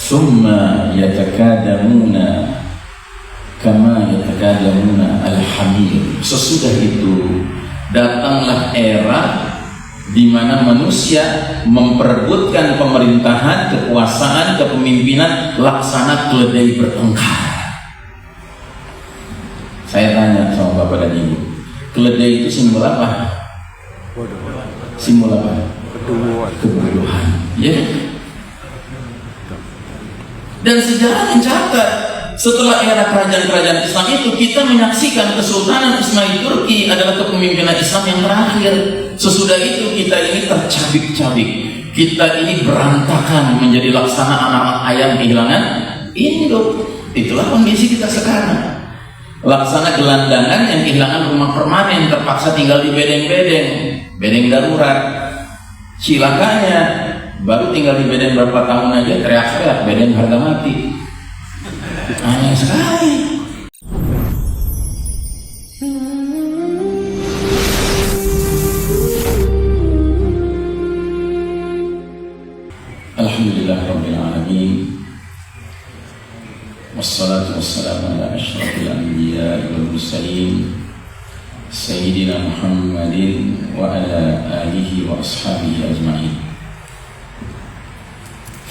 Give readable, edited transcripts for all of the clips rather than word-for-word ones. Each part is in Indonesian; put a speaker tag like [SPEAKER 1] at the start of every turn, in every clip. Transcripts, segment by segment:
[SPEAKER 1] Thumma yatakadamuna kama yatakadamuna al-hamir. Sesudah itu datanglah era di mana manusia memperebutkan pemerintahan, kekuasaan, kepemimpinan laksana keledai bertengkar. Saya tanya sama Bapak dan Ibu, keledai itu simbol apa? Simbol apa? Kebodohan. Ya. Dan sejarah mencatat setelah era kerajaan-kerajaan Islam itu kita menyaksikan Kesultanan Ismail Turki adalah kepemimpinan Islam yang terakhir. Sesudah itu kita ini tercabik-cabik, kita ini berantakan menjadi laksana anak ayam kehilangan induk. Itulah kondisi kita sekarang. Laksana gelandangan yang kehilangan rumah permanen, terpaksa tinggal di bedeng darurat. Cilakanya baru tinggal di bedeng berapa tahun aja teriak-teriak bedeng harga mati. Aneh sekali. Alhamdulillah Rabbil Alamin. Wassalatu wassalamu ala asyrafil anbiya wal mursalin Sayyidina Muhammadin wa ala alihi wa ashabihi ajma'in.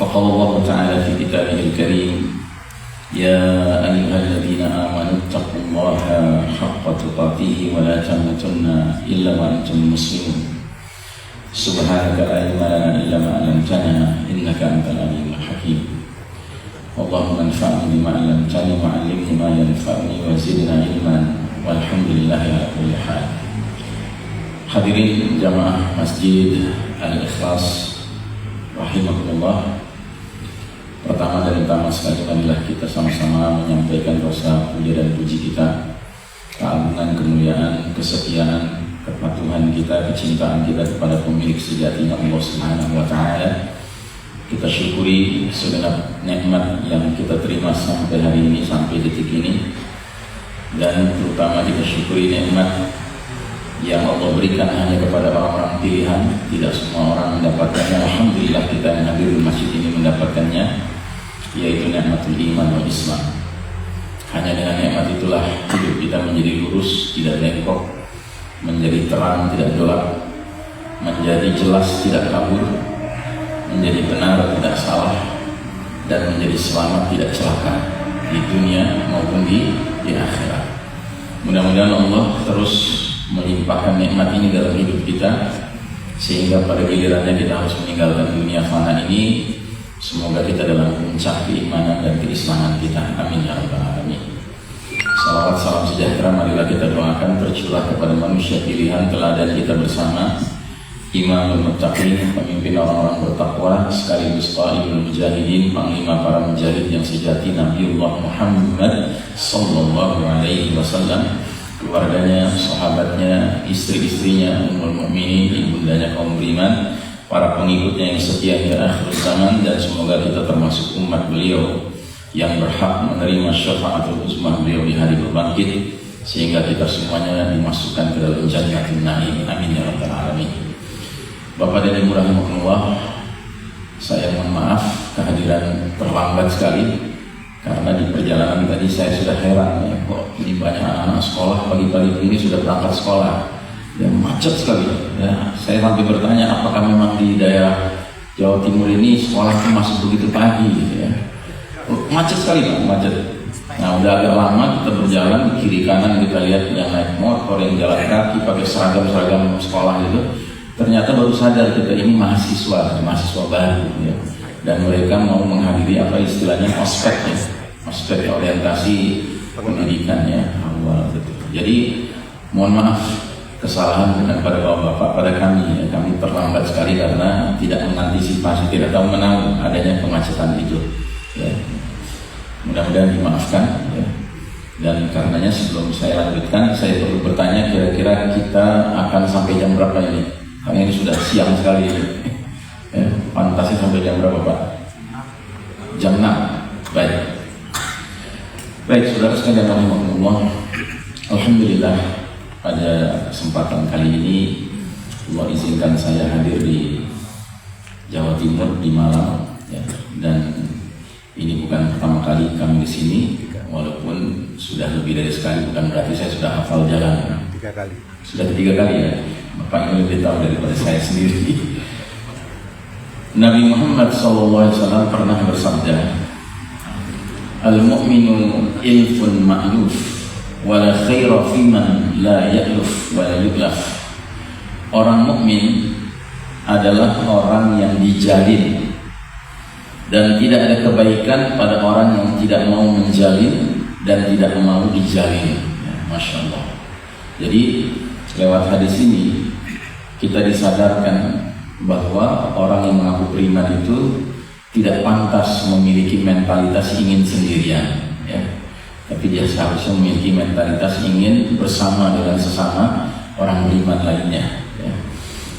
[SPEAKER 1] Faqala Allah Ta'ala fi kitabihil karim, Ya ayyuhalladzina amanu taqullaha haqqa tuqatih wa la tamutunna illa wa antum muslimun. Subhanaka la ilma lana illa ma 'allamtana innaka antal alimul hakim. Allahumma anfa'ni bima 'allamtani wa 'allimni ma yanfa'uni wa zidna ilman. Walhamdulillahi ala kulli hal. Hadirin jamaah Masjid Al-Ikhlas rahimakumullah. Pertama dan utama sekali marilah kita sama-sama menyampaikan rasa puja dan puji kita, keagungan, kemuliaan, kesetiaan, kepatuhan kita, kecintaan kita kepada pemilik sejatinya Allah Subhanahu wa Ta'ala. Kita syukuri segenap nikmat yang kita terima sampai hari ini, sampai detik ini, dan terutama kita syukuri nikmat yang Allah berikan hanya kepada orang-orang pilihan. Tidak semua orang mendapatkannya. Alhamdulillah kita yang hadir di masjid ini mendapatkannya, yaitu nikmatul iman wal Islam. Hanya dengan nikmat itulah hidup kita menjadi lurus, tidak bengkok, menjadi terang, tidak gelap, menjadi jelas, tidak kabur, menjadi benar, tidak salah, dan menjadi selamat, tidak celaka di dunia maupun di akhirat. Mudah-mudahan Allah terus melimpahkan nikmat ini dalam hidup kita, sehingga pada gilirannya kita harus meninggalkan dunia fana ini, semoga kita dalam puncak keimanan dan keislaman kita. Amin ya rabbal alamin. Salawat salam sejahtera marilah kita doakan tercurah kepada manusia pilihan teladan kita bersama, Imamul Muttaqin, pemimpin orang-orang bertakwa, sekaligus qaidul mujahidin, panglima para mujahid yang sejati, Nabiullah Muhammad sallallahu alaihi wasallam, keluarganya, sahabatnya, istri-istrinya, ummul mukminin, ibundanya kaum beriman, para pengikutnya yang setia hingga akhir zaman, dan semoga kita termasuk umat beliau yang berhak menerima syafaatul uzma beliau di hari berbangkit, sehingga kita semuanya dimasukkan ke dalam jannatul na'im. Amin ya rabbal alamin. Bapak dan Ibu rahimakumullah, saya mohon maaf kehadiran terlambat sekali, karena di perjalanan tadi saya sudah heran ya, kok ini banyak anak-anak sekolah pagi-pagi ini sudah berangkat sekolah dan macet sekali ya. Saya sampai bertanya apakah memang di daerah Jawa Timur ini sekolah itu masih begitu pagi gitu ya. Macet sekali Pak, macet. Nah udah agak lama kita berjalan, di kiri kanan kita lihat yang naik motor, yang jalan kaki pakai seragam sekolah itu. Ternyata baru sadar kita ini mahasiswa baru ya. Dan mereka mau menghadiri apa istilahnya ospek ya, ospek orientasi pendidikan ya awal gitu. Jadi mohon maaf kesalahan bukan pada bapak-bapak, pada kami ya. Kami terlambat sekali karena tidak mengantisipasi, tidak tahu menahu adanya kemacetan itu ya. Mudah-mudahan dimaafkan ya. Dan karenanya sebelum saya lanjutkan, saya perlu bertanya, kira-kira kita akan sampai jam berapa ini? Karena ini sudah siang sekali ya. Pantasnya sampai jam berapa Pak? Jam 6. Baik saudara sekalian rahimakumullah. Alhamdulillah pada kesempatan kali ini Allah izinkan saya hadir di Jawa Timur, di Malang ya. Dan Ini bukan pertama kali kami di sini, walaupun sudah lebih dari sekali, bukan berarti saya sudah hafal jalan.
[SPEAKER 2] 3 kali.
[SPEAKER 1] Sudah 3 kali ya. Bapak ini lebih tahu daripada saya sendiri. Nabi Muhammad SAW pernah bersabda, Al-mu'minu ilfun ma'luf, wala khaira fiman la ya'luf wala yu'laf. Orang mukmin adalah orang yang dijalin, dan tidak ada kebaikan pada orang yang tidak mau menjalin dan tidak mau dijalin. Ya, Masya Allah. Jadi lewat hadis ini kita disadarkan bahwa orang yang mengaku beriman itu tidak pantas memiliki mentalitas ingin sendirian, ya. Tapi dia seharusnya memiliki mentalitas ingin bersama dengan sesama orang beriman lainnya, ya.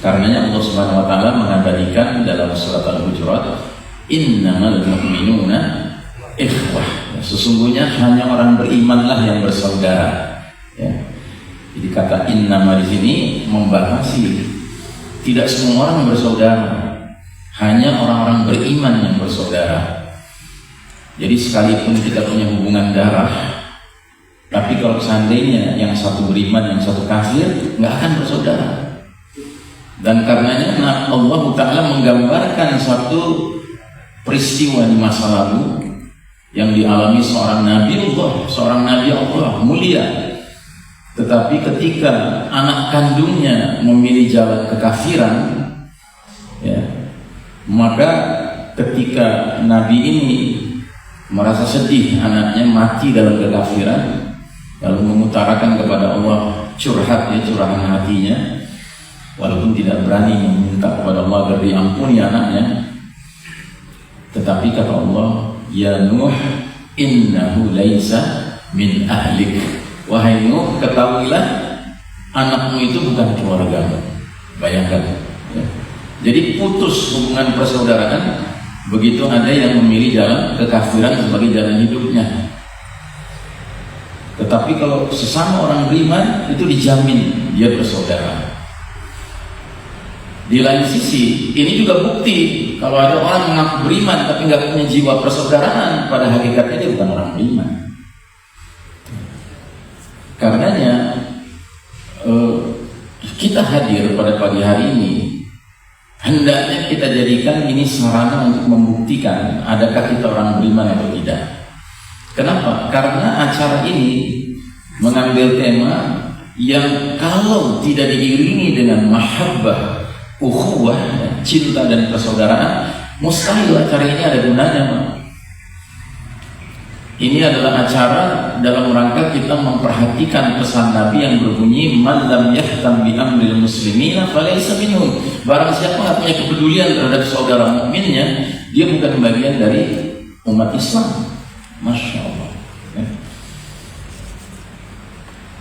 [SPEAKER 1] Karenanya Allah Subhanahu Wa Taala mengabadikan dalam surat Al-Hujurat, Innamal mu'minuna ikhwah. Sesungguhnya hanya orang berimanlah yang bersaudara, ya. Jadi kata innama di sini membatasi. Tidak semua orang bersaudara, hanya orang-orang beriman yang bersaudara. Jadi sekalipun kita punya hubungan darah, tapi kalau seandainya yang satu beriman, yang satu kafir, nggak akan bersaudara. Dan karenanya Allah Ta'ala menggambarkan satu peristiwa di masa lalu yang dialami seorang Nabi Allah mulia. Tetapi ketika anak kandungnya memilih jalan kekafiran, ya, maka ketika Nabi ini merasa sedih anaknya mati dalam kekafiran, lalu mengutarakan kepada Allah curahan hatinya, walaupun tidak berani meminta kepada Allah agar diampuni anaknya. Tetapi kata Allah, Ya Nuh, innahu laisa min ahlik. Wahai Nuh, ketahuilah anakmu itu bukan keluargamu. Bayangkan, ya. Jadi putus hubungan persaudaraan begitu ada yang memilih jalan kekafiran sebagai jalan hidupnya. Tetapi kalau sesama orang beriman itu dijamin dia bersaudara. Di lain sisi, ini juga bukti kalau ada orang mengaku beriman tapi nggak punya jiwa persaudaraan, pada hakikatnya dia bukan orang beriman. Karenanya kita hadir pada pagi hari ini, hendaknya kita jadikan ini sarana untuk membuktikan adakah kita orang beriman atau tidak. Kenapa? Karena acara ini mengambil tema yang kalau tidak diiringi dengan mahabbah, ukhuwah, cinta dan persaudaraan, mustahil acara ini ada gunanya. Ini adalah acara dalam rangka kita memperhatikan pesan Nabi yang berbunyi, Man lam yahtam bi amril muslimina falaysa minhum. Barang siapa tidak punya kepedulian terhadap saudara mukminnya, dia bukan bagian dari umat Islam. Masya Allah.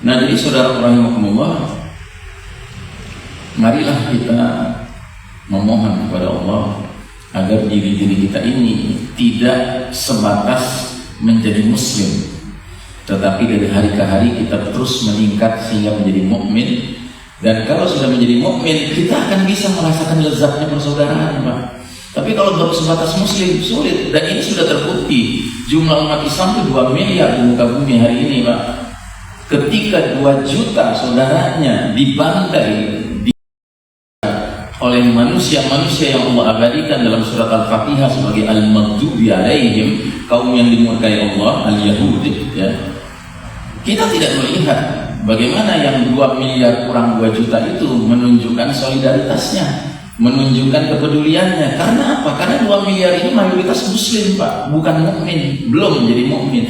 [SPEAKER 1] Nah, jadi saudara rahimakumullah, marilah kita memohon kepada Allah agar diri-diri kita ini tidak sebatas menjadi muslim, tetapi dari hari ke hari kita terus meningkat sehingga menjadi mukmin. Dan kalau sudah menjadi mukmin, kita akan bisa merasakan lezatnya persaudaraan, Pak. Tapi kalau baru sebatas muslim, sulit. Dan ini sudah terbukti. Jumlah umat Islam itu 2 miliar di muka bumi hari ini, Pak. Ketika 2 juta saudaranya dibantai oleh manusia-manusia yang Allah abadikan dalam surat Al-Fatihah sebagai al-maghdubi alaihim, kaum yang dimurkai Allah, al-Yahudi, ya. Kita tidak melihat bagaimana yang 2 miliar kurang 2 juta itu menunjukkan solidaritasnya, menunjukkan kepeduliannya. Karena apa? Karena 2 miliar ini mayoritas muslim, Pak, bukan mukmin, belum menjadi mukmin.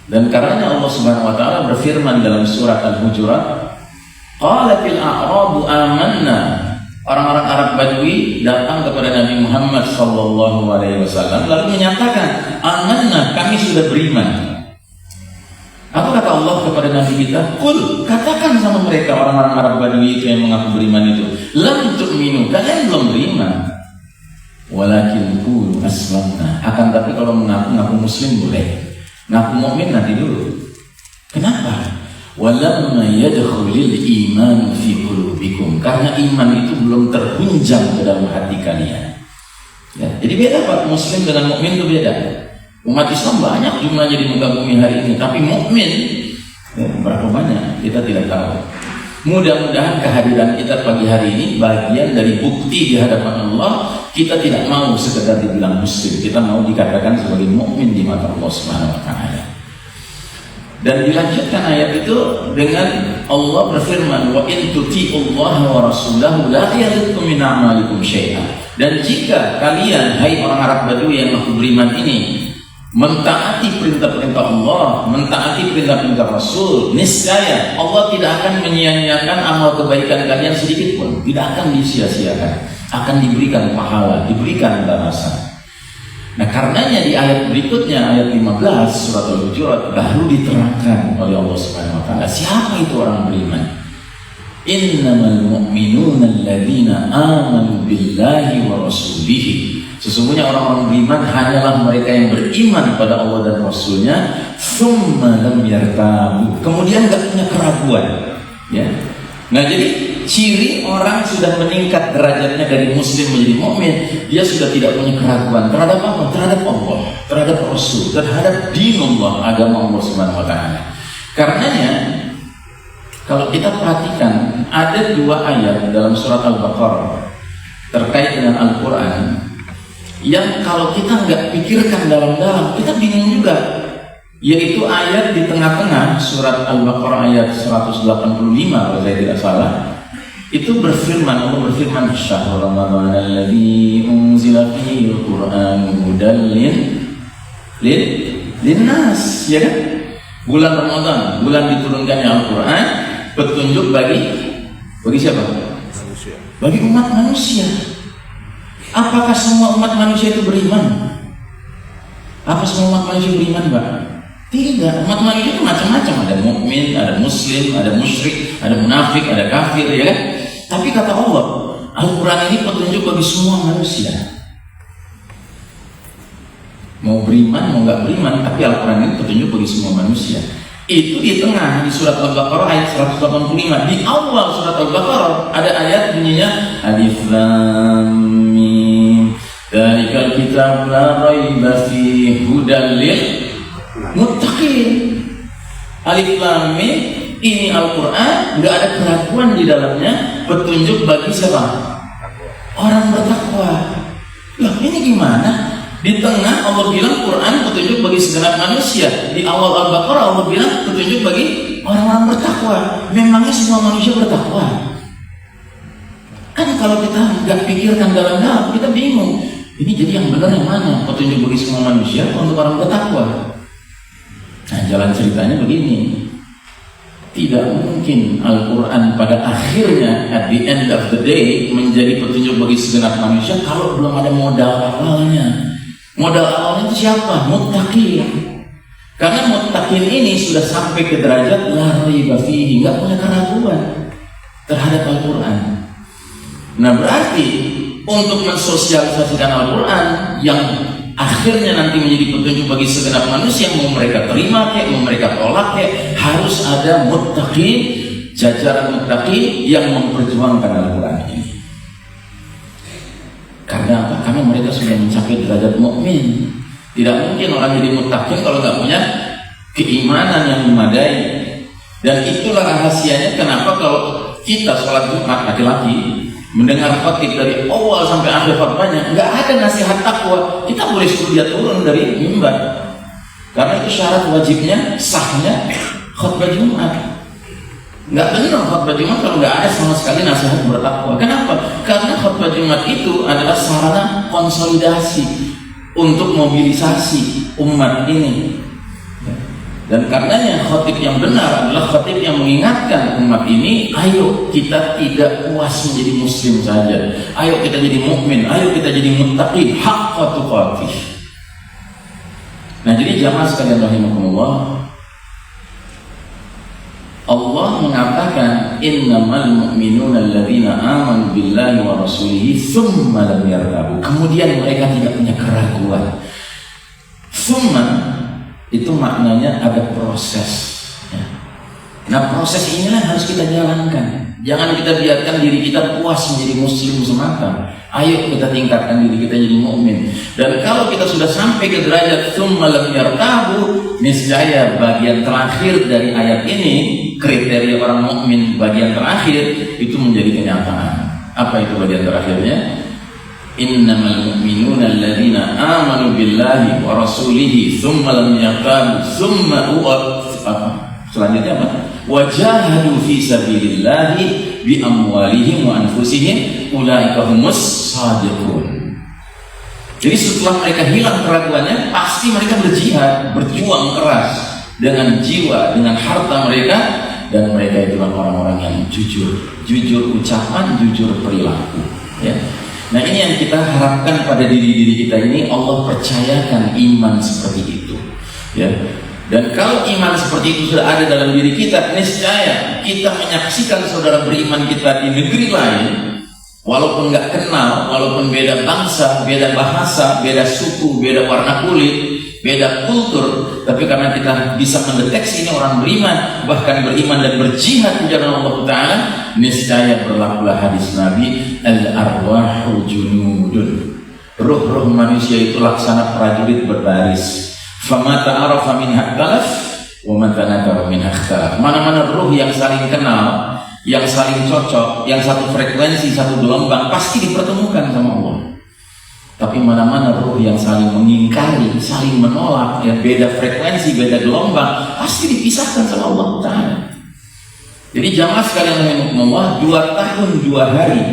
[SPEAKER 1] Dan karenanya Allah Subhanahu wa taala berfirman dalam surat Al-Hujurat, Qalatil a'rabu amanna. Orang-orang Arab Badui datang kepada Nabi Muhammad SAW lalu menyatakan, amanna, kami sudah beriman. Apa kata Allah kepada Nabi kita? Qul, katakan sama mereka orang-orang Arab Badui itu yang mengaku beriman itu, lam tu'minu, kalian belum beriman. Walakin qulu aslamna. Akan tapi kalau mengaku muslim boleh, ngaku mukmin nanti dulu. Kenapa? Walamma yadkhulul iman fi qulubikum, karena iman itu belum terhunjam ke dalam hati kalian. Ya, jadi beda Pak, Muslim dengan mukmin itu beda. Umat Islam banyak jumlahnya di muka bumi hari ini, tapi mukmin ya, berapa banyak kita tidak tahu. Mudah-mudahan kehadiran kita pagi hari ini bagian dari bukti di hadapan Allah. Kita tidak mau sekedar dibilang Muslim, kita mau dikatakan sebagai mukmin di mata Allah Subhanahu wa taala. Dan dilanjutkan ayat itu dengan Allah berfirman, wa in tuti'ullaha wa rasulahu la yalidkum min a'malikum syai'an. Dan jika kalian, hai orang Arab Badui yang mengaku beriman ini, mentaati perintah-perintah Allah, mentaati perintah-perintah Rasul, niscaya Allah tidak akan menyia-nyiakan amal kebaikan kalian sedikit pun, tidak akan disia-siakan, akan diberikan pahala, diberikan balasan. Nah, karenanya di ayat berikutnya, ayat 15 surat Al-Hujurat, baru diterangkan oleh Allah Subhanahu wa taala siapa itu orang beriman. Innamal mu'minuna alladzina amanu billahi wa rasulihi. Sesungguhnya orang-orang beriman hanyalah mereka yang beriman pada Allah dan Rasulnya, tsumma lam yartabu, kemudian gak punya keraguan, ya. Nah, jadi ciri orang sudah meningkat derajatnya dari muslim menjadi mukmin, dia sudah tidak punya keraguan terhadap apa? Terhadap Allah, terhadap Rasul, terhadap dinullah, agama Allah Subhanahu wa taala. Karenanya kalau kita perhatikan ada dua ayat dalam surat Al-Baqarah terkait dengan Al-Quran yang kalau kita nggak pikirkan dalam-dalam kita bingung juga, yaitu ayat di tengah-tengah surat Al-Baqarah ayat 185 kalau saya tidak salah. Itu berfirman, Allah berfirman, syahrul ramadhan alladzi unzila fihi al-Qur'an hudan linnas, ya kan? Bulan Ramadan, bulan diturunkannya Al-Quran, petunjuk bagi siapa? Manusia. Bagi umat manusia. Apakah semua umat manusia itu beriman? Apa semua umat manusia beriman, Pak? Tidak. Umat manusia itu macam-macam. Ada mukmin, ada muslim, ada musyrik, ada munafik, ada kafir, ya kan? Tapi kata Allah, Al-Quran ini petunjuk bagi semua manusia. Mau beriman, mau nggak beriman, tapi Al-Quran ini petunjuk bagi semua manusia. Itu di tengah, di surat Al-Baqarah ayat 185. Di awal surat Al-Baqarah ada ayat bunyinya Alif Lam Mim Dzalikal kitab la raiba fihi hudal lil muttaqin. Alif Lam Mim, ini Al-Quran, nggak ada keraguan di dalamnya, petunjuk bagi siapa? Orang bertakwa. Loh, ini gimana? Di tengah Allah bilang Quran petunjuk bagi segenap manusia. Di awal Al-Baqarah Allah bilang petunjuk bagi orang-orang bertakwa. Memangnya semua manusia bertakwa? Kan kalau kita nggak pikirkan dalam-dalam, kita bingung. Ini jadi yang benar yang mana? Petunjuk bagi semua manusia atau untuk orang bertakwa? Nah, jalan ceritanya begini. Tidak mungkin Al-Quran pada akhirnya, at the end of the day, menjadi petunjuk bagi segenap manusia kalau belum ada modal awalnya. Modal awalnya itu siapa? Muttaqin. Karena muttaqin ini sudah sampai ke derajat la raiba fihi, nggak punya keraguan terhadap Al-Quran. Nah, berarti untuk mensosialisasikan Al-Quran yang akhirnya nanti menjadi petunjuk bagi segenap manusia, mau mereka terima kek, mau mereka tolak kek, harus ada muttaqin, jajaran muttaqin yang memperjuangkan Al-Quran ini. Karena apa? Karena mereka sudah mencapai derajat mukmin. Tidak mungkin orang jadi muttaqin kalau nggak punya keimanan yang memadai. Dan itulah rahasianya kenapa kalau kita sholat Jumat laki-laki mendengar khotib dari awal sampai akhir khotbahnya nggak ada nasihat takwa, kita boleh suruh dia turun dari mimbar. Karena itu syarat wajibnya, sahnya khotbah Jumat. Nggak benar khotbah Jumat kalau nggak ada sama sekali nasihat bertakwa. Kenapa? Karena khotbah Jumat itu adalah sarana konsolidasi untuk mobilisasi umat ini. Dan karenanya khotib yang benar adalah khotib yang mengingatkan umat ini, ayo kita tidak puas menjadi muslim saja, ayo kita jadi mukmin, ayo kita jadi muttaqin haqqa tuqatih. Nah, jadi jamaah sekalian rahimakumullah, Allah mengatakan innamal mu'minuna alladzina amanu billahi wa rasulihi tsumma lam yartabu. Kemudian mereka tidak punya keraguan. Tsumma itu maknanya ada proses, ya. Nah, proses inilah harus kita jalankan. Jangan kita biarkan diri kita puas menjadi muslim semata. Ayo kita tingkatkan diri kita jadi mukmin. Dan kalau kita sudah sampai ke derajat tsumma lam yartabu, niscaya bagian terakhir dari ayat ini, kriteria orang mukmin bagian terakhir itu menjadi kenyataan. Apa itu bagian terakhirnya? Innamal mu'minuna alladzina amanu billahi wa rasulihi tsumma lam yartabu tsumma selanjutnya apa? Wajahadu fi sabilillahi bi amwalihim wa anfusihim ulaika humus shadiqun. Jadi setelah mereka hilang keraguannya, pasti mereka berjihad, berjuang keras dengan jiwa, dengan harta mereka, dan mereka itulah orang-orang yang jujur ucapan, jujur perilaku. Ya. Nah ini yang kita harapkan pada diri-diri kita ini, Allah percayakan iman seperti itu. Ya. Dan kalau iman seperti itu sudah ada dalam diri kita, niscaya kita menyaksikan saudara beriman kita di negeri lain, walaupun nggak kenal, walaupun beda bangsa, beda bahasa, beda suku, beda warna kulit, beda kultur, tapi karena kita bisa mendeteksi ini orang beriman, bahkan beriman dan berjihad di jalan Allah Ta'ala, niscaya berlakulah hadis Nabi, al-arwahu junudun. Ruh-ruh manusia itu laksana prajurit berbaris. Fama ta'arafa minha ikhtalaf wa man tanakara minha ikhtalaf. Mana-mana ruh yang saling kenal, yang saling cocok, yang satu frekuensi, satu gelombang, pasti dipertemukan sama Allah. Tapi mana-mana ruh yang saling mengingkari, saling menolak, yang beda frekuensi, beda gelombang, pasti dipisahkan sama Allah Ta'ala. Jadi jamaah sekalian rahimakumullah, 2 tahun 2 hari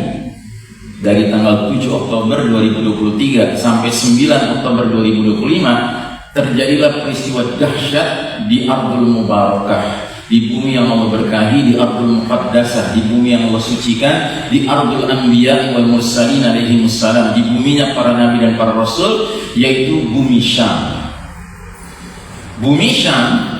[SPEAKER 1] dari tanggal 7 Oktober 2023 sampai 9 Oktober 2025 terjadilah peristiwa dahsyat di Ardul Mubarakah, di bumi yang Allah berkahi, di Ardul Muqaddasah, di bumi yang Allah sucikan, di Ardul Anbiya wal Mursalin alaihimussalam, di buminya para nabi dan para rasul, yaitu bumi Syam. Bumi Syam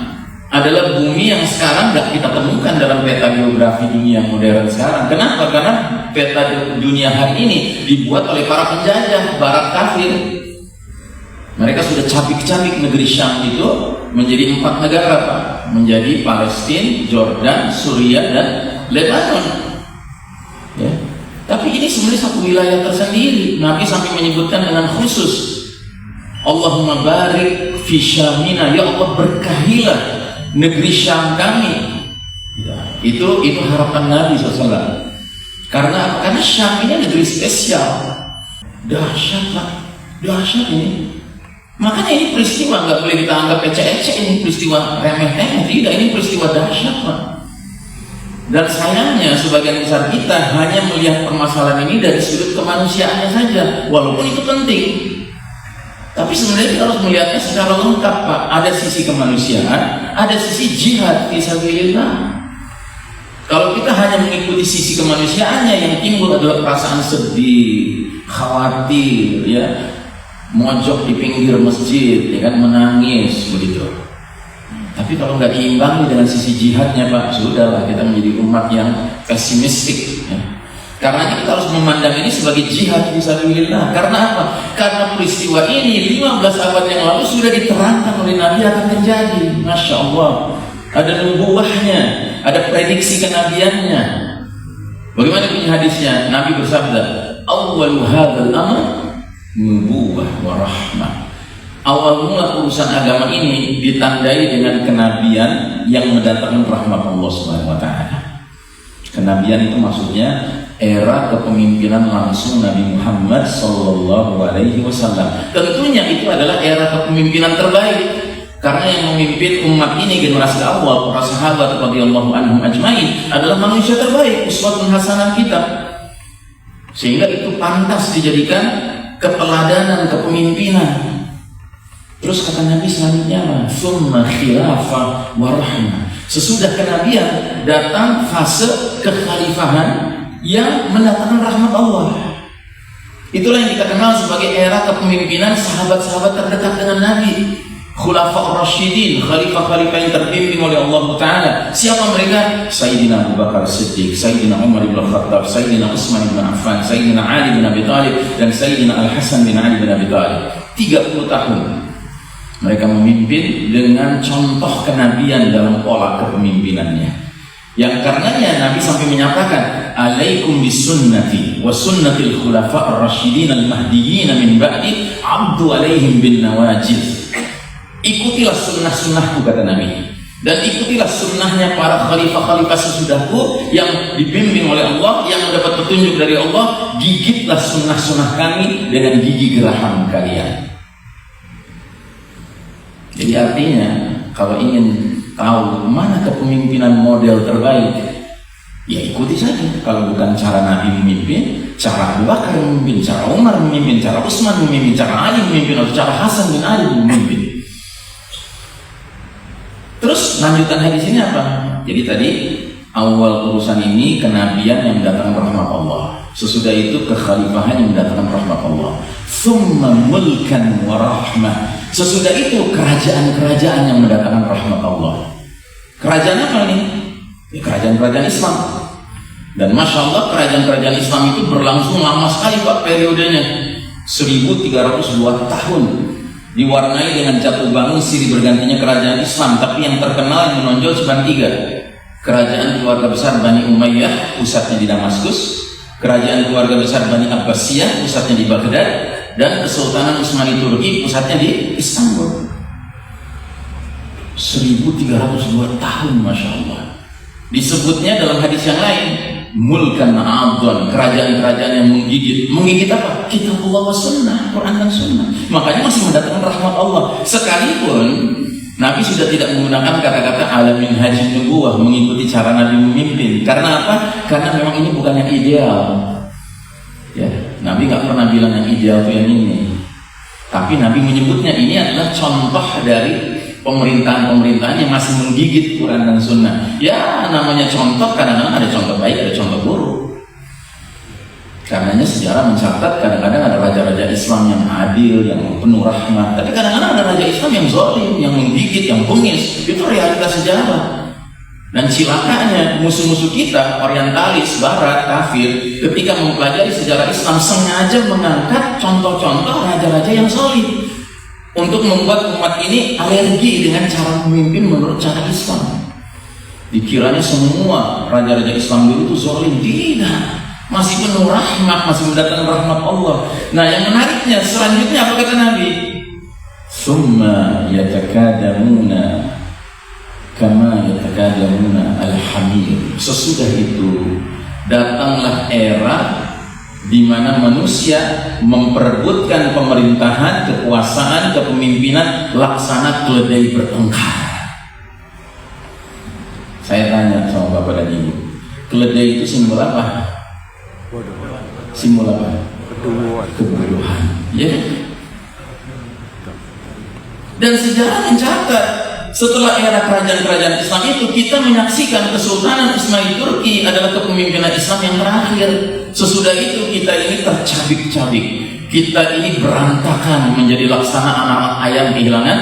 [SPEAKER 1] adalah bumi yang sekarang tidak kita temukan dalam peta geografi dunia modern sekarang. Kenapa? Karena peta dunia hari ini dibuat oleh para penjajah barat kafir. Mereka sudah cabik-cabik negeri Syam itu menjadi 4 negara, Pak. Menjadi Palestina, Jordan, Suriah, dan Lebanon. Ya. Tapi ini sebenarnya satu wilayah tersendiri. Nabi sampai menyebutkan dengan khusus, Allahumma barik fi Syamina, ya Allah berkahilah negeri Syam kami. Ya. Itu harapan Nabi SAW. Karena Syam ini negeri spesial. Dahsyat, Pak. Dahsyat ini. Makanya ini peristiwa nggak boleh kita anggap ecek-ecek, ini peristiwa remeh-temeh, tidak, ini peristiwa dahsyat, Pak. Dan sayangnya sebagian besar kita hanya melihat permasalahan ini dari sudut kemanusiaannya saja, walaupun itu penting. Tapi sebenarnya kita harus melihatnya secara lengkap, Pak. Ada sisi kemanusiaan, ada sisi jihad fisabilillah. Kalau kita hanya mengikuti sisi kemanusiaannya, yang timbul adalah perasaan sedih, khawatir, ya, mojok di pinggir masjid, ya kan, menangis begitu. Tapi kalau nggak diimbangi dengan sisi jihadnya, Pak, sudahlah kita menjadi umat yang pesimistik. Ya. Karena kita harus memandang ini sebagai jihad fisabilillah. Karena apa? Karena peristiwa ini 15 abad yang lalu sudah diterangkan oleh Nabi akan terjadi. Masya Allah. Ada nubuwahnya, ada prediksi kenabiannya. Bagaimana bunyi hadisnya? Nabi bersabda, "Awwalu hadzal amr nubuwah wa rahmah." Awal mula urusan agama ini ditandai dengan kenabian yang mendatangkan rahmat Allah Subhanahu wa taala. Kenabian itu maksudnya era kepemimpinan langsung Nabi Muhammad sallallahu alaihi wasallam. Tentunya itu adalah era kepemimpinan terbaik. Karena yang memimpin umat ini generasi awal, para sahabat radhiyallahu anhum ajmain, adalah manusia terbaik, uswatun hasanah kita. Sehingga itu pantas dijadikan keteladanan kepemimpinan. Terus kata Nabi selanjutnya, "Tsumma khilafah wa rahmah." Sesudah kenabian datang fase kekhalifahan yang mendatangkan rahmat Allah. Itulah yang kita kenal sebagai era kepemimpinan sahabat-sahabat terdekat dengan Nabi. Khulafa Rasyidin, khalifah-khalifah yang terpimpin oleh Allah Ta'ala. Siapa mereka? Sayyidina Abu Bakar Siddiq, Sayyidina Umar bin Khattab, Sayyidina Utsman bin Affan, Sayyidina Ali bin Abi Thalib, dan Sayyidina Al-Hasan bin Ali bin Abi Thalib. 30 tahun mereka memimpin dengan contoh kenabian dalam pola kepemimpinannya. Yang karenanya Nabi sampai menyatakan, alaikum bisunnati wa sunnatil khulafa ar-rasyidin al-mahdiyyin min ba'di, abdu alaihim bin nawajid. Ikutilah sunnah-sunnahku, kata Nabi, dan ikutilah sunnahnya para khalifah-khalifah sesudahku yang dibimbing oleh Allah, yang mendapat petunjuk dari Allah. Gigitlah sunnah-sunnah kami dengan gigi geraham kalian. Jadi artinya, kalau ingin tahu mana kepemimpinan model terbaik, ya ikuti saja. Kalau bukan cara Nabi memimpin, cara Abu Bakar memimpin, cara Umar memimpin, cara Utsman memimpin, cara Ali memimpin, atau cara Hasan bin Ali memimpin. Terus lanjutan hadis ini apa? Jadi tadi awal urusan ini kenabian yang mendatangkan rahmat Allah. Sesudah itu kekhalifahan yang mendatangkan rahmat Allah. Tsumma mulkan wa rahmah. Sesudah itu kerajaan-kerajaan yang mendatangkan rahmat Allah. Kerajaan apa ini? Ya, kerajaan-kerajaan Islam. Dan Masya Allah, kerajaan-kerajaan Islam itu berlangsung lama sekali Pak periodenya. 1302 tahun. Diwarnai dengan jatuh bangun silih bergantinya kerajaan Islam. Tapi yang terkenal, yang menonjol cuma 3. Kerajaan keluarga besar Bani Umayyah, pusatnya di Damaskus. Kerajaan keluarga besar Bani Abbasiyah, pusatnya di Baghdad. Dan Kesultanan Utsmani Turki, pusatnya di Istanbul. 1302 tahun, Masya Allah. Disebutnya dalam hadis yang lain, mulkan a'adhan, kerajaan-kerajaan yang menggigit. Menggigit apa? Kitabullah wa sunnah, Quran dan sunnah. Makanya masih mendatangkan rahmat Allah. Sekalipun Nabi sudah tidak menggunakan kata-kata ala minhajin nubuwah, mengikuti cara Nabi memimpin. Karena apa? Karena memang ini bukan yang ideal. Ya, Nabi nggak pernah bilang yang ideal itu yang ini. Tapi Nabi menyebutnya ini adalah contoh dari pemerintahan-pemerintahan yang masih menggigit Quran dan Sunnah. Ya, namanya contoh, kadang-kadang ada contoh baik, ada contoh buruk. Karenanya sejarah mencatat kadang-kadang ada raja-raja Islam yang adil, yang penuh rahmat. Tapi kadang-kadang ada raja Islam yang zalim, yang menggigit, yang bengis. Itu realitas sejarah. Dan cilakanya musuh-musuh kita, orientalis, barat, kafir, ketika mempelajari sejarah Islam sengaja mengangkat contoh-contoh raja-raja yang zalim untuk membuat umat ini alergi dengan cara memimpin menurut cara Islam. Dikiranya semua raja-raja Islam dulu itu zalim. Tidak, masih penuh rahmat, masih mendatangkan rahmat Allah. Nah, yang menariknya selanjutnya apa kata Nabi? Summa yatakadamuna kama yatakadamuna al-hamir. Sesudah itu datanglah era di mana manusia memperebutkan pemerintahan, kekuasaan, kepemimpinan laksana keledai bertengkar. Saya tanya sama Bapak dan Ibu, keledai itu simbol apa? Simbol apa? Kebodohan. Ya. Dan sejarah mencatat setelah era kerajaan-kerajaan Islam itu kita menyaksikan Kesultanan Utsmani Turki adalah kepemimpinan Islam yang terakhir. Sesudah itu kita ini tercabik-cabik, kita ini berantakan menjadi laksana anak ayam kehilangan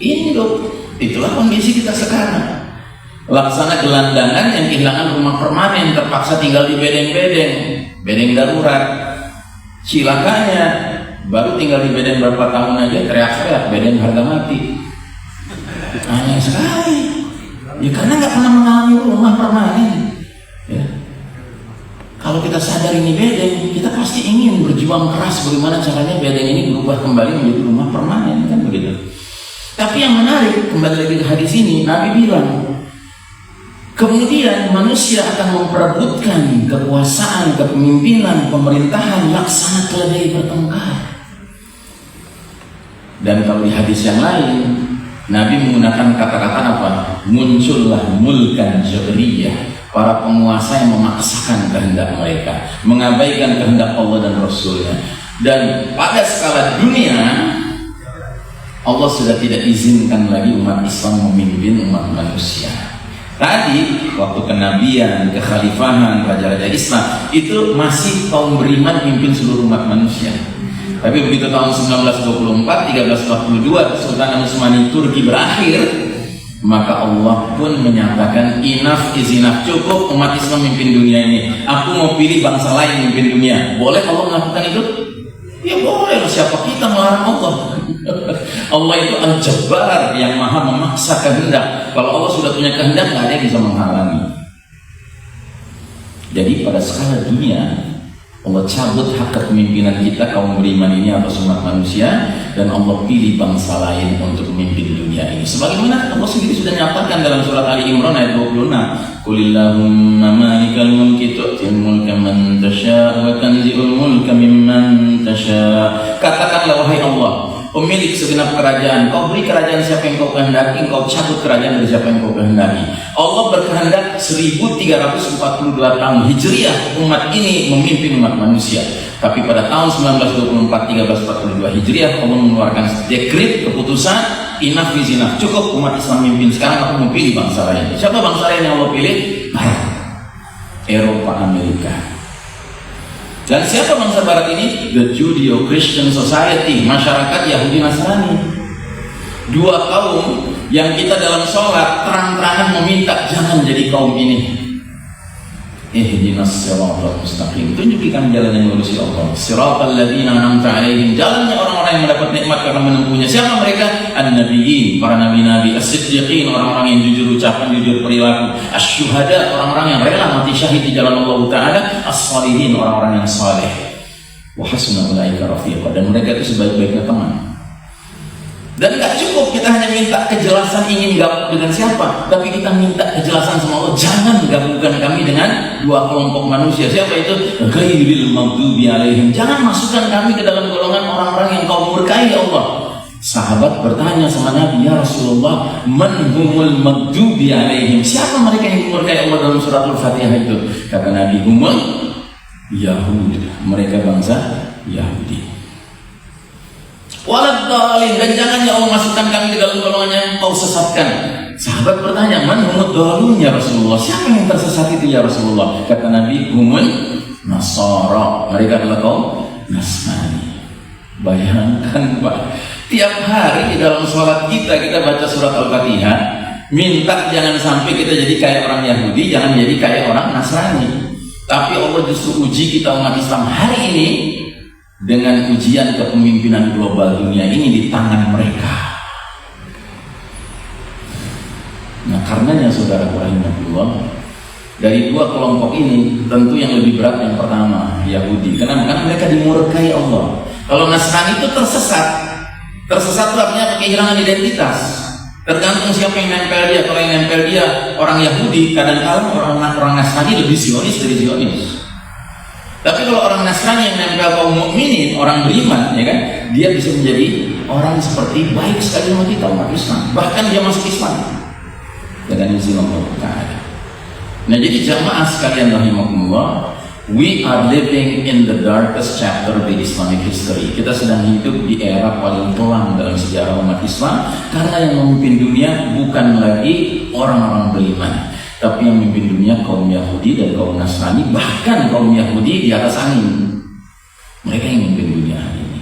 [SPEAKER 1] induk. Itulah kondisi kita sekarang. Laksana gelandangan yang kehilangan rumah permanen, terpaksa tinggal di bedeng-bedeng, bedeng darurat. Cilakanya baru tinggal di bedeng berapa tahun aja teriak-teriak bedeng harga mati. Aneh sekali. Ya karena nggak pernah mengalami rumah permanen. Ya. Kalau kita sadar ini bedeng, kita pasti ingin berjuang keras bagaimana caranya bedeng ini berubah kembali menjadi rumah permanen, kan begitu. Tapi yang menarik, kembali lagi ke hadis ini, Nabi bilang, kemudian manusia akan memperebutkan kekuasaan, kepemimpinan, pemerintahan laksana keledai bertengkar. Dan kalau di hadis yang lain, Nabi menggunakan kata-kata apa? Muncullah mulkan jabriyah, para penguasa yang memaksakan kehendak mereka, mengabaikan kehendak Allah dan Rasulnya. Dan pada skala dunia, Allah sudah tidak izinkan lagi umat Islam memimpin umat manusia. Tadi waktu kenabian, kekhalifahan, raja-raja Islam itu masih kaum beriman mimpin seluruh umat manusia. Tapi begitu tahun 1924, 1342 Kesultanan Utsmani Turki berakhir, maka Allah pun menyatakan enough is enough, cukup umat Islam mimpin dunia ini. Aku mau pilih bangsa lain mimpin dunia. Boleh Allah melakukan itu? Ya boleh, siapa kita melarang Allah? Allah itu Al-Jabbar yang maha memaksa kehendak. Kalau Allah sudah punya kehendak, nggak ada yang bisa menghalangi. Jadi pada skala dunia Allah cabut hak kepemimpinan kita kaum beriman ini atas umat manusia, dan Allah pilih bangsa lain untuk memimpin dunia ini. Sebagaimana Allah sendiri sudah nyatakan dalam surat Ali Imran ayat 26, Qulillahumma malikal mulki tu'til mulka man tasha' wa tanzi'ul mulka mimman tasha'. Katakanlah wahai Allah, pemilik segenap kerajaan, kau beri kerajaan siapa yang kau kehendaki, kau cabut kerajaan dari siapa yang kau kehendaki. Allah berkehendak 1342 tahun Hijriah umat ini memimpin umat manusia. Tapi pada tahun 1924 1342 Hijriah Allah mengeluarkan dekret keputusan enough is enough, cukup umat Islam memimpin, sekarang aku mau pilih bangsa lain. Siapa bangsa lain yang Allah pilih? Barat, Eropa, Amerika. Dan siapa bangsa Barat ini? The Judeo-Christian Society, masyarakat Yahudi Nasrani. Dua kaum yang kita dalam sholat terang-terangan meminta jangan jadi kaum ini. Ihdinas siratal mustaqim, tunjuki kami jalan yang lurus ya Allah. Siratal ladzina an'amta 'alaihim, jalannya orang-orang yang mendapat nikmat karena menempuhnya. Siapa mereka? An-nabiyyin, para nabi-nabi, as-siddiqin, orang-orang yang jujur ucapan, jujur perilaku, asy-syuhada, orang-orang yang rela mati syahid di jalan Allah Ta'ala, as-shalihin, orang-orang yang saleh. Wa hasuna ulaika rafiqa, dan mereka itu sebaik-baiknya teman. Dan gak cukup kita hanya minta kejelasan ingin gabung dengan siapa, tapi kita minta kejelasan sama Allah, jangan gabungkan kami dengan dua kelompok manusia. Siapa itu? Ghairil maghdubi alaihim, jangan masukkan kami ke dalam golongan orang-orang yang kau murkai ya Allah. Sahabat bertanya sama Nabi, ya Rasulullah, man humul maghdubi alaihim, siapa mereka yang dimurkai Allah dalam surat Al-Fatihah itu? Kata Nabi, humul Yahud, mereka bangsa Yahudi. Walad dhalin, dan jangan ya Allah masukkan kami ke dalam golongan yang kau sesatkan. Sahabat bertanya, man humud dhalun ya Rasulullah, siapa yang tersesat itu ya Rasulullah? Kata Nabi, humun Nasara, mereka adalah kaum Nasrani. Bayangkan Pak, tiap hari di dalam sholat kita baca surat Al-Fatihah, minta jangan sampai kita jadi kayak orang Yahudi, jangan jadi kayak orang Nasrani. Tapi Allah justru uji kita umat Islam hari ini dengan ujian kepemimpinan global dunia ini di tangan mereka. Nah, karenanya saudaraku rahimakumullah, dari dua kelompok ini tentu yang lebih berat yang pertama, Yahudi. Kenapa? Karena mereka dimurkai Allah. Kalau Nasrani itu tersesat. Tersesat itu artinya kehilangan identitas. Tergantung siapa yang nempel dia. Kalau yang nempel dia orang Yahudi, kadang-kadang orang Nasrani lebih Zionis dari Zionis. Tapi kalau orang Nasrani yang nempel kaum mukminin, orang beriman, ya kan, dia bisa menjadi orang seperti baik sekali sama kita umat Islam. Bahkan dia masuk Islam dengan izin Allah Ta'ala. Nah, jadi jamaah sekalian rahimakumullah, we are living in the darkest chapter of the Islamic history. Kita sedang hidup di era paling kelam dalam sejarah umat Islam, karena yang memimpin dunia bukan lagi orang-orang beriman, tapi yang memimpin dunia kaum Yahudi dan kaum Nasrani, bahkan kaum Yahudi di atas angin. Mereka yang memimpin dunia hari ini.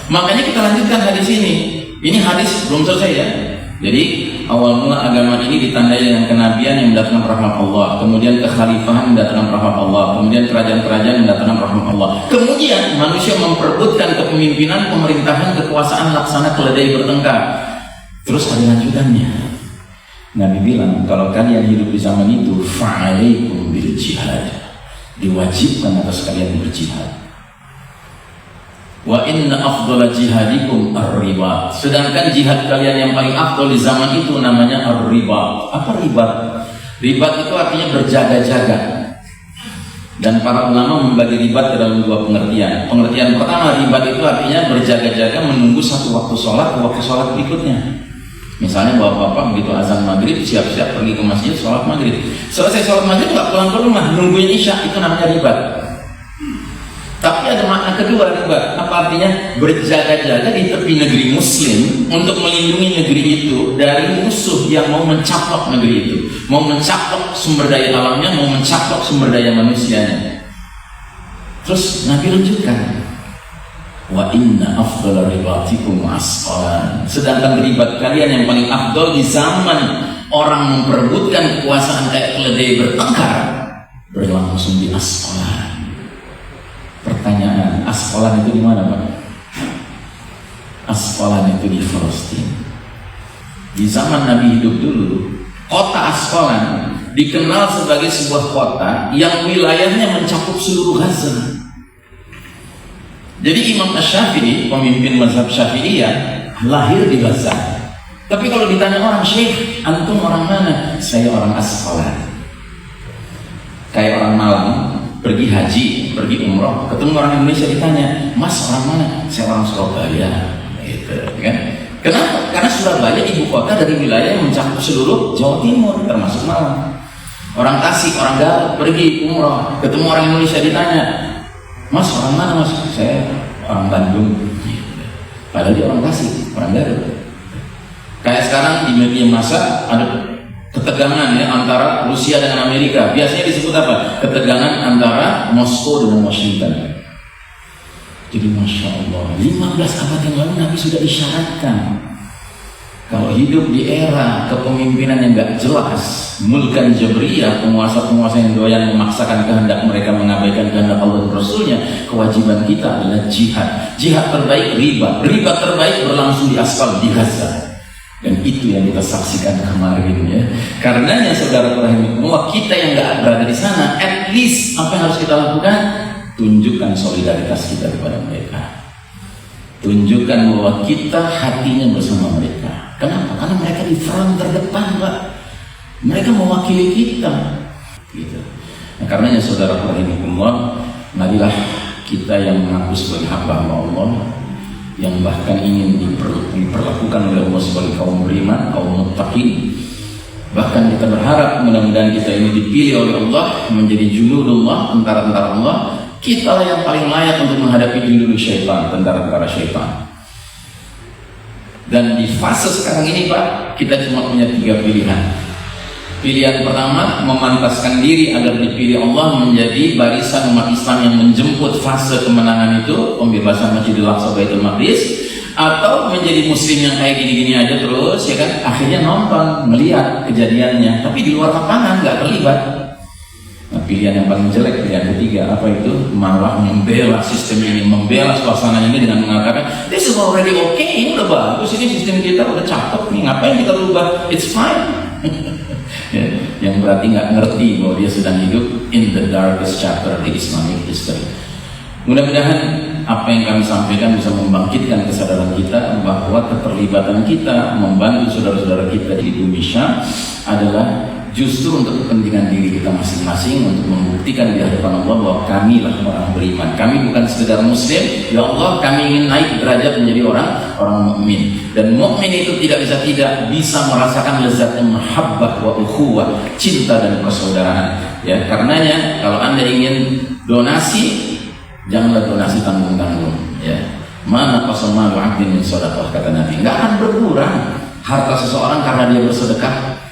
[SPEAKER 1] Makanya kita lanjutkan hadis ini. Ini hadis belum selesai ya. Jadi awal mula agama ini ditandai dengan kenabian yang mendatangkan rahmat Allah, kemudian kekhalifahan mendatangkan rahmat Allah, kemudian kerajaan-kerajaan mendatangkan rahmat Allah. Kemudian manusia memperebutkan kepemimpinan, pemerintahan, kekuasaan, laksana keledai bertengkar. Terus ada lanjutannya. Nabi bilang, kalau kalian hidup di zaman itu, fa'alaikum bil jihad, diwajibkan atas kalian berjihad. Wa inna afdhala jihadikum ar-ribat, sedangkan jihad kalian yang paling afdal di zaman itu namanya ar-ribat. Apa ribat? Ribat itu artinya berjaga-jaga. Dan para ulama membagi ribat ke dalam dua pengertian. Pengertian pertama, ribat itu artinya berjaga-jaga menunggu satu waktu sholat ke waktu sholat berikutnya. Misalnya bapak-bapak begitu azan maghrib siap-siap pergi ke masjid sholat maghrib, selesai sholat maghrib nggak pulang ke rumah, nungguin isya, itu namanya ribat. Tapi ada makna kedua ribat. Apa artinya? Berjaga-jaga di tepi negeri muslim untuk melindungi negeri itu dari musuh yang mau mencaplok negeri itu, mau mencaplok sumber daya alamnya, mau mencaplok sumber daya manusianya. Terus Nabi lanjutkan, wa inna afdhala ribatikum asqalan, sedangkan ribat kalian yang paling afdal di zaman orang memperebutkan kekuasaan kayak keledai bertengkar berlangsung di Asqalan. Pertanyaan, Asqalan itu di mana Pak? Asqalan itu di Palestina. Di zaman Nabi hidup dulu, kota Asqalan dikenal sebagai sebuah kota yang wilayahnya mencakup seluruh Gaza. Jadi Imam Asy-Syafi'i, pemimpin mazhab Syafi'iyah, lahir di Gaza. Tapi kalau ditanya orang, Syekh, antum orang mana? Saya orang Asqalan. Kayak orang Malang pergi haji, pergi umroh, ketemu orang Indonesia ditanya, Mas orang mana? Saya orang Surabaya, gitu kan? Kenapa? Karena Surabaya ibu kota dari wilayah yang mencakup seluruh Jawa Timur, termasuk Malang. Orang Tasik, orang Garut pergi umroh, ketemu orang Indonesia ditanya, Mas orang mana Mas? Saya orang Bandung. Padahal dia orang Tasik, orang Garut. Kayak sekarang di media massa ada ketegangan ya antara Rusia dengan Amerika. Biasanya disebut apa? Ketegangan antara Moskow dengan Washington. Jadi Masya Allah, 15 abad yang lalu Nabi sudah isyaratkan kalau hidup di era kepemimpinan yang gak jelas, mulkan jabriyah, penguasa-penguasa yang doyan memaksakan kehendak mereka, mengabaikan kehendak Allah dan Rasulnya, kewajiban kita adalah jihad. Jihad terbaik riba, riba terbaik berlangsung di aspal di Gaza. Dan itu yang kita saksikan kemarin ya. Karenanya saudara rahimahullah, kita yang gak berada di sana, at least apa yang harus kita lakukan? Tunjukkan solidaritas kita kepada mereka. Tunjukkan bahwa kita hatinya bersama mereka. Kenapa? Karena mereka di front terdepan, Pak. Mereka mewakili kita. Gitu. Nah, karenanya saudara rahimahullah, marilah kita yang mengaku sebagai hamba Allah, yang bahkan ingin diperlakukan oleh Allah sebagai kaum beriman, kaum muttaqin. Bahkan kita berharap mudah-mudahan kita ini dipilih oleh Allah menjadi junudullah, tentara-tentara Allah. Kita lah yang paling layak untuk menghadapi junudul syaitan, tentara-tentara syaitan. Dan di fase sekarang ini Pak, kita cuma punya 3 pilihan. Pilihan pertama, memantaskan diri agar dipilih Allah menjadi barisan umat Islam yang menjemput fase kemenangan itu, pembebasan Masjidil Aqsa Baitul Maqdis, atau menjadi muslim yang kayak gini-gini aja terus ya kan, akhirnya nonton, melihat kejadiannya, tapi di luar lapangan nggak terlibat. Nah, pilihan yang paling jelek, pilihan ketiga, apa itu? Malah membela sistem ini, membela suasana ini dengan mengatakan, this is already okay, ini udah bagus, ini sistem kita udah cakep nih, ngapain kita rubah? It's fine. Ya, yang berarti nggak ngerti bahwa dia sedang hidup in the darkest chapter di Islamic history. Mudah-mudahan apa yang kami sampaikan bisa membangkitkan kesadaran kita bahwa keterlibatan kita membantu saudara-saudara kita di Indonesia adalah justru untuk kepentingan diri kita masing-masing, untuk membuktikan di hadapan Allah bahwa kami lah orang beriman. Kami bukan sekedar muslim, ya Allah kami ingin naik derajat menjadi orang mukmin. Dan mukmin itu tidak bisa merasakan lezatnya mahabbah wa ukhuwah, cinta dan persaudaraan. Ya, karenanya kalau Anda ingin donasi, janganlah donasi tanggung-tanggung. Ya, mana qasama abdin min shadaqah, kata Nabi, nggak akan berkurang harta seseorang karena dia bersedekah.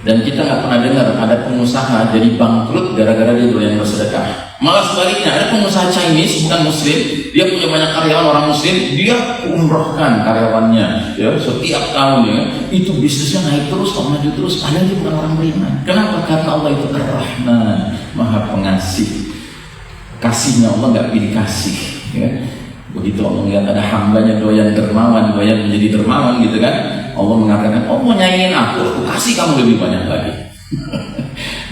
[SPEAKER 1] Dan kita nggak pernah dengar ada pengusaha jadi bangkrut gara-gara dia doyan bersedekah. Malah sebaliknya, ada pengusaha Chinese bukan muslim, dia punya banyak karyawan orang muslim, dia umrohkan karyawannya ya setiap tahun ya, itu bisnisnya naik terus, maju terus, padahal dia bukan orang beriman. Kenapa? Karena Allah itu Ar-Rahman, Maha Pengasih. Kasihnya Allah nggak pilih kasih ya. Begitu Allah melihat ada hambanya doyan dermawan, doyan menjadi dermawan gitu kan, Allah mengatakan, oh mau nyanyiin aku kasih kamu lebih banyak lagi.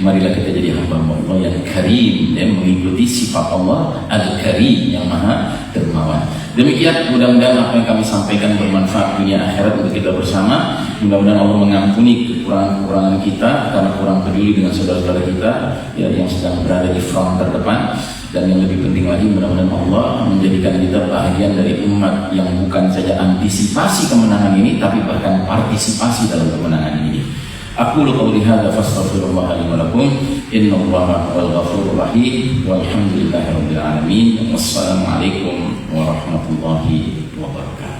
[SPEAKER 1] Marilah kita jadi hamba Allah yang karim, yang mengikuti sifat Allah Al-Karim, yang maha dermawan. Demikian, mudah-mudahan apa yang kami sampaikan bermanfaat dunia akhirat untuk kita bersama. Mudah-mudahan Allah mengampuni kekurangan-kekurangan kita karena kurang peduli dengan saudara-saudara kita ya, yang sedang berada di front terdepan. Dan yang lebih penting lagi, mudah-mudahan Allah menjadikan kita bahagian dari umat yang bukan saja antisipasi kemenangan ini, tapi bahkan partisipasi dalam kemenangan ini. Aqulu qawli hadza fastaghfirullah li wa lakum, innallaha huwal ghafurur rahim, walhamdulillahi rabbil alamin. Wassalamu alaikum warahmatullahi wabarakatuh.